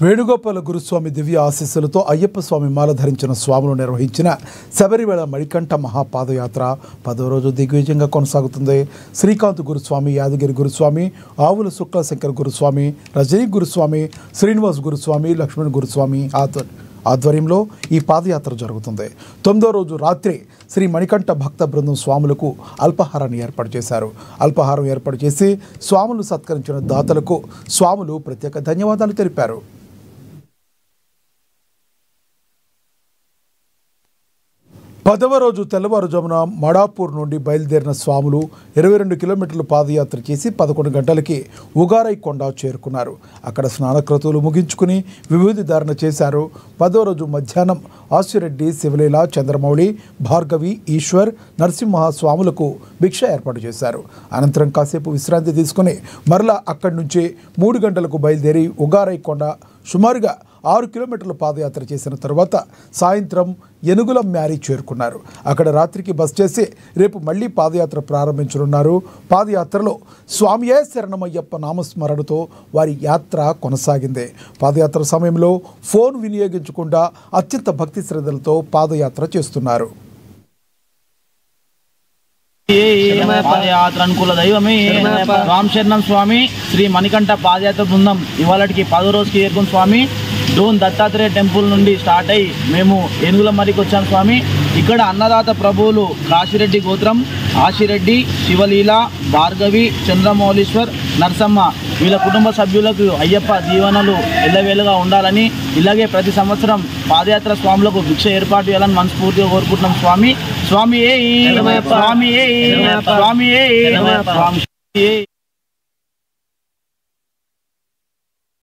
వేణుగోపాల గురుస్వామి దివ్య ఆశీస్సులతో అయ్యప్ప స్వామి మాల ధరించిన స్వాములు నిర్వహించిన శబరిమల మణికంఠ మహాపాదయాత్ర 10వ రోజు దిగ్విజయంగా కొనసాగుతుంది. శ్రీకాంత్ గురుస్వామి, యాదగిరి గురుస్వామి, ఆవుల శుక్లశంకర్ గురుస్వామి, రజనీ గురుస్వామి, శ్రీనివాస్ గురుస్వామి, లక్ష్మణ్ గురుస్వామి ఆధ్వర్యంలో ఈ పాదయాత్ర జరుగుతుంది. 9వ రోజు రాత్రి శ్రీ మణికంఠ భక్త బృందం స్వాములకు అల్పాహారాన్ని ఏర్పాటు చేశారు. అల్పాహారం ఏర్పాటు చేసి స్వాములు సత్కరించిన దాతలకు స్వాములు ప్రత్యేక ధన్యవాదాలు తెలిపారు. 10వ రోజు తెల్లవారుజామున మడాపూర్ నుండి బయలుదేరిన స్వాములు 22 కిలోమీటర్ల పాదయాత్ర చేసి 11 గంటలకి ఉగారై కొండ చేరుకున్నారు. అక్కడ స్నానక్రతువులు ముగించుకుని విభూతి ధారణ చేశారు. 10వ రోజు మధ్యాహ్నం ఆశిరెడ్డి, శివలీల, చంద్రమౌళి, భార్గవి, ఈశ్వర్, నరసింహ స్వాములకు భిక్ష ఏర్పాటు చేశారు. అనంతరం కాసేపు విశ్రాంతి తీసుకుని మరలా అక్కడి నుంచి 3 గంటలకు బయలుదేరి ఉగారై కొండ సుమారుగా 6 కిలోమీటర్ల పాదయాత్ర చేసిన తర్వాత సాయంత్రం ఎనుగుల మ్యారీ చేరుకున్నారు. అక్కడ రాత్రికి బస్ చేసి రేపు మళ్లీ పాదయాత్ర ప్రారంభించనున్నారు. పాదయాత్రలో స్వామియే శరణమయ్యప్ప నామస్మరణతో వారి యాత్ర కొనసాగింది. పాదయాత్ర సమయంలో ఫోన్ వినియోగించకుండా అత్యంత భక్తి శ్రద్ధలతో పాదయాత్ర చేస్తున్నారు. పాదయాత్ర అనుకూల దైవమే రామశరణం స్వామి శ్రీ మణికంఠ పాదయాత్ర బృందం ఇవాళకి 10వ రోజుకి చేరుకున్న స్వామి. డోన్ దత్తాత్రేయ టెంపుల్ నుండి స్టార్ట్ అయ్యి మేము ఏనుగుల మరికి వచ్చాం స్వామి. ఇక్కడ అన్నదాత ప్రభువులు కాశిరెడ్డి గోత్రం, ఆశిరెడ్డి, శివలీల, భార్గవి, చంద్రమౌళీశ్వర్, నరసమ్మ వీళ్ళ కుటుంబ సభ్యులకు అయ్యప్ప దీవెనలు ఎల్లవేళగా ఉండాలని, ఇలాగే ప్రతి సంవత్సరం పాదయాత్ర స్వాములకు భిక్ష ఏర్పాటు చేయాలని మనస్ఫూర్తిగా కోరుకుంటున్నాం స్వామి. స్వామి స్వామి స్వామి